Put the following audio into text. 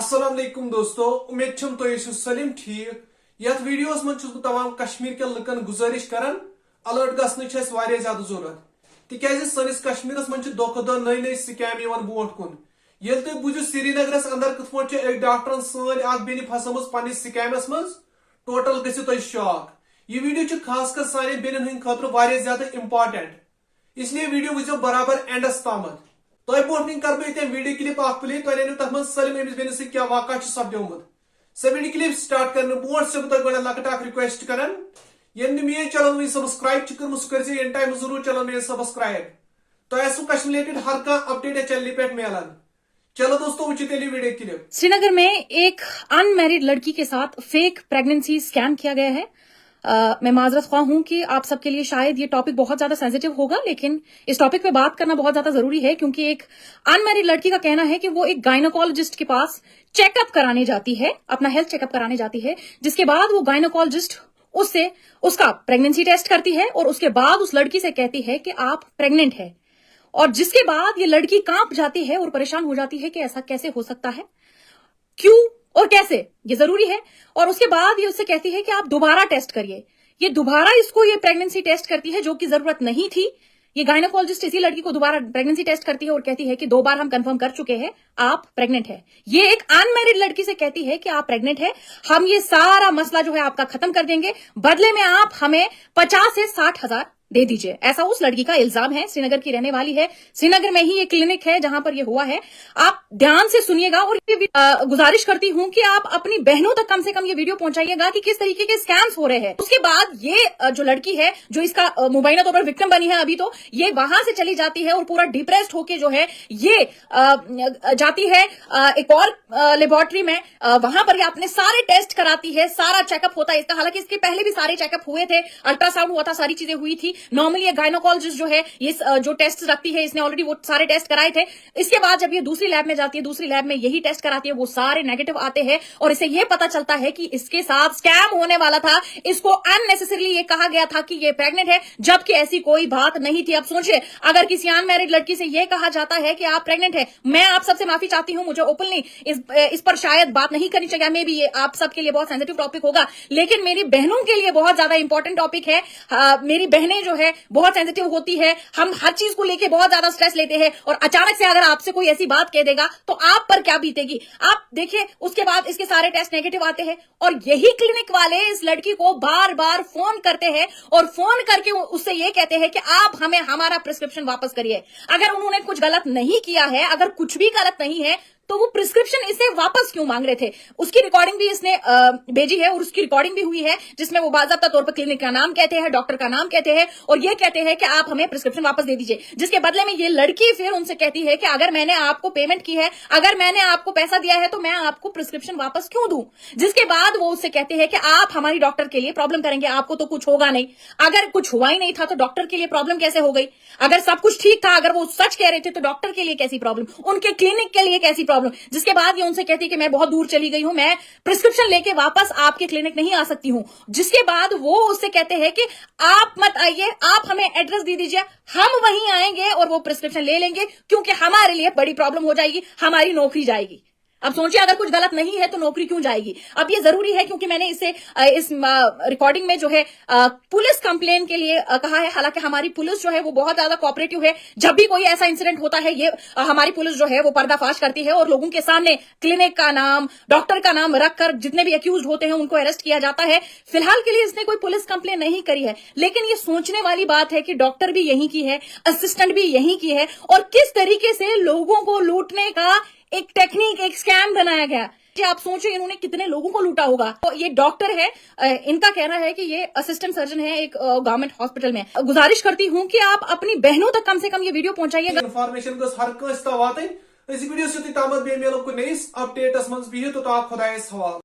अस्सलाम वालेकुम दोस्तों, उम्मीद छम तो सलिम ठीक। यथ वीडियोस मन छुस तमाम कश्मीर के लुकन गुजारिश करन अलर्ट गसन ज्यादा जरूरत तिकाज सनिस कश्मीरस मन दो दो नई नई स्कैम ब्रोट कुन ये तुम बुझो श्रीनगरस अंदर कथ पे एक डॉक्टरन सन बेन फसमज पन्निस स्कैमस मज टोटल गो तुम शॉक। ये वीडियो खासकर सारे बेन हंद खतर ज्यादा इंपॉर्टेंट, इसलिए वीडियो वो बराबर एंडस तामत। तह ब्रोह कर बह वीडियो क्लिप प्ले तुम नो तथ सलिम अमिस बेन सत क्या वाक़ सपदोमुत। सो वीडियो क्लिप स्टार्ट करने ब्रोह से तुम गो लकट रिक्वेस्ट करान ये मेन चैनल वो सब्सक्राइब कर सह कर इन टाइम जरूर चैनल मेन सब्सक्राइब तो कश्मीर रिलेटेड हर कह अपडेट चैनल पे मिलान। चलो दोस्तों वो वीडियो क्लिप। श्रीनगर में एक अनमैरिड लड़की के साथ फेक प्रेगनेंसी स्कैम किया गया है। मैं माजरत ख्वाह हूं कि आप सबके लिए शायद ये टॉपिक बहुत ज्यादा सेंसिटिव होगा, लेकिन इस टॉपिक पे बात करना बहुत ज्यादा जरूरी है क्योंकि एक अनमैरिड लड़की का कहना है कि वो एक गायनोकोलॉजिस्ट के पास चेकअप कराने जाती है, अपना हेल्थ चेकअप कराने जाती है, जिसके बाद वो गायनोकोलॉजिस्ट उससे उसका प्रेगनेंसी टेस्ट करती है और उसके बाद उस लड़की से कहती है कि आप प्रेग्नेंट है। और जिसके बाद ये लड़की कांप जाती है और परेशान हो जाती है कि ऐसा कैसे हो सकता है, क्यों और कैसे, ये जरूरी है। और उसके बाद ये उससे कहती है कि आप दोबारा टेस्ट करिए। ये दोबारा इसको ये प्रेगनेंसी टेस्ट करती है जो कि जरूरत नहीं थी। ये गायनोकोलॉजिस्ट इसी लड़की को दोबारा प्रेगनेंसी टेस्ट करती है और कहती है कि 2 बार हम कंफर्म कर चुके हैं, आप प्रेग्नेंट है। ये एक अनमैरिड लड़की से कहती है कि आप प्रेग्नेंट है, हम ये सारा मसला जो है आपका खत्म कर देंगे, बदले में आप हमें 50 से 60 हजार दे दीजिए। ऐसा उस लड़की का इल्जाम है। श्रीनगर की रहने वाली है, श्रीनगर में ही ये क्लिनिक है जहां पर ये हुआ है। आप ध्यान से सुनिएगा और ये गुजारिश करती हूं कि आप अपनी बहनों तक कम से कम ये वीडियो पहुंचाइएगा कि किस तरीके के स्कैम्स हो रहे हैं। उसके बाद ये जो लड़की है जो इसका मुबैना तौर पर विक्टिम बनी है, अभी तो ये वहां से चली जाती है और पूरा डिप्रेस्ड होके जो है ये जाती है एक और लेबोरेटरी में, वहां पर ये अपने सारे टेस्ट कराती है, सारा चेकअप होता है इसका। हालांकि इसके पहले भी सारे चेकअप हुए थे, अल्ट्रासाउंड हुआ था, सारी चीजें हुई थी। नॉर्मली ये गायनोकोलॉजिस्ट जो है ये जो टेस्ट रखती है, इसने ऑलरेडी वो सारे टेस्ट कराए थे। इसके बाद जब ये दूसरी लैब में जाती है, दूसरी लैब में यही टेस्ट कराती है, वो सारे नेगेटिव आते हैं और इसे ये पता चलता है कि इसके साथ स्कैम होने वाला था। इसको अननेसेसरली ये कहा गया था कि ये प्रेग्नेंट है, जबकि ऐसी कोई बात नहीं थी। अब सोचिए, अगर किसी अनमैरिड लड़की से ये कहा जाता है कि आप प्रेग्नेंट है, मैं आप सबसे माफी चाहती हूं, मुझे ओपनली इस पर शायद बात नहीं करनी चाहिए, मे भी ये आप सबके लिए बहुत सेंसिटिव टॉपिक होगा, लेकिन मेरी बहनों के लिए बहुत ज्यादा इंपॉर्टेंट टॉपिक है। मेरी बहनें जो है बहुत सेंसिटिव होती है, हम हर चीज को लेके बहुत ज्यादा स्ट्रेस लेते हैं और अचानक से अगर आपसे कोई ऐसी बात कह देगा तो आप पर क्या बीतेगी। आप देखिए, उसके बाद इसके सारे टेस्ट नेगेटिव आते हैं और यही क्लिनिक वाले इस लड़की को बार बार फोन करते हैं और फोन करके उससे ये कहते हैं कि आप हमें हमारा प्रिस्क्रिप्शन वापस करिए। अगर उन्होंने कुछ गलत नहीं किया है, अगर कुछ भी गलत नहीं है, तो वो प्रिस्क्रिप्शन इसे वापस क्यों मांग रहे थे। उसकी रिकॉर्डिंग भी इसने भेजी है और उसकी रिकॉर्डिंग भी हुई है जिसमें वो बाज़ाब्ता तौर पर क्लिनिक का नाम कहते हैं, डॉक्टर का नाम कहते हैं और ये कहते हैं कि आप हमें प्रिस्क्रिप्शन वापस दे दीजिए। जिसके बदले में ये लड़की फिर उनसे कहती है कि अगर मैंने आपको पेमेंट की है, अगर मैंने आपको पैसा दिया है, तो मैं आपको प्रिस्क्रिप्शन वापस क्यों दूं। जिसके बाद वो उससे कहते हैं कि आप हमारी डॉक्टर के लिए प्रॉब्लम करेंगे, आपको तो कुछ होगा नहीं। अगर कुछ हुआ ही नहीं था तो डॉक्टर के लिए प्रॉब्लम कैसे हो गई। अगर सब कुछ ठीक था, अगर वो सच कह रहे थे, तो डॉक्टर के लिए कैसी प्रॉब्लम, उनके क्लिनिक के लिए कैसी प्रॉब्लम। जिसके बाद उनसे कहती कि मैं बहुत दूर चली गई हूं, मैं प्रिस्क्रिप्शन लेके वापस आपके क्लिनिक नहीं आ सकती हूं। जिसके बाद वो उससे कहते हैं कि आप मत आइए, आप हमें एड्रेस दे दीजिए, हम वहीं आएंगे और वो प्रिस्क्रिप्शन ले लेंगे, क्योंकि हमारे लिए बड़ी प्रॉब्लम हो जाएगी, हमारी नौकरी जाएगी। अब सोचिए, अगर कुछ गलत नहीं है तो नौकरी क्यों जाएगी। अब ये जरूरी है क्योंकि मैंने इसे इस रिकॉर्डिंग में जो है पुलिस कंप्लेन के लिए कहा है। हालांकि हमारी पुलिस जो है वो बहुत ज्यादा कोऑपरेटिव है। जब भी कोई ऐसा इंसिडेंट होता है, ये हमारी पुलिस जो है वो पर्दाफाश करती है और लोगों के सामने क्लिनिक का नाम, डॉक्टर का नाम रखकर जितने भी अक्यूज होते हैं उनको अरेस्ट किया जाता है। फिलहाल के लिए इसने कोई पुलिस कंप्लेन नहीं करी है, लेकिन ये सोचने वाली बात है कि डॉक्टर भी यहीं की है, असिस्टेंट भी यहीं की है और किस तरीके से लोगों को लूटने का एक टेक्निक, एक स्कैम बनाया गया। आप सोचिए, इन्होंने कितने लोगों को लूटा होगा। तो ये डॉक्टर है, इनका कहना है कि ये असिस्टेंट सर्जन है एक गवर्नमेंट हॉस्पिटल में। गुजारिश करती हूं कि आप अपनी बहनों तक कम से कम ये वीडियो पहुंचाइएगा। इन्फॉर्मेशन हर कस वात वीडियो से तमत बे मिलो नईस अपडेटस मज बिहित तो खुदायस हवाल।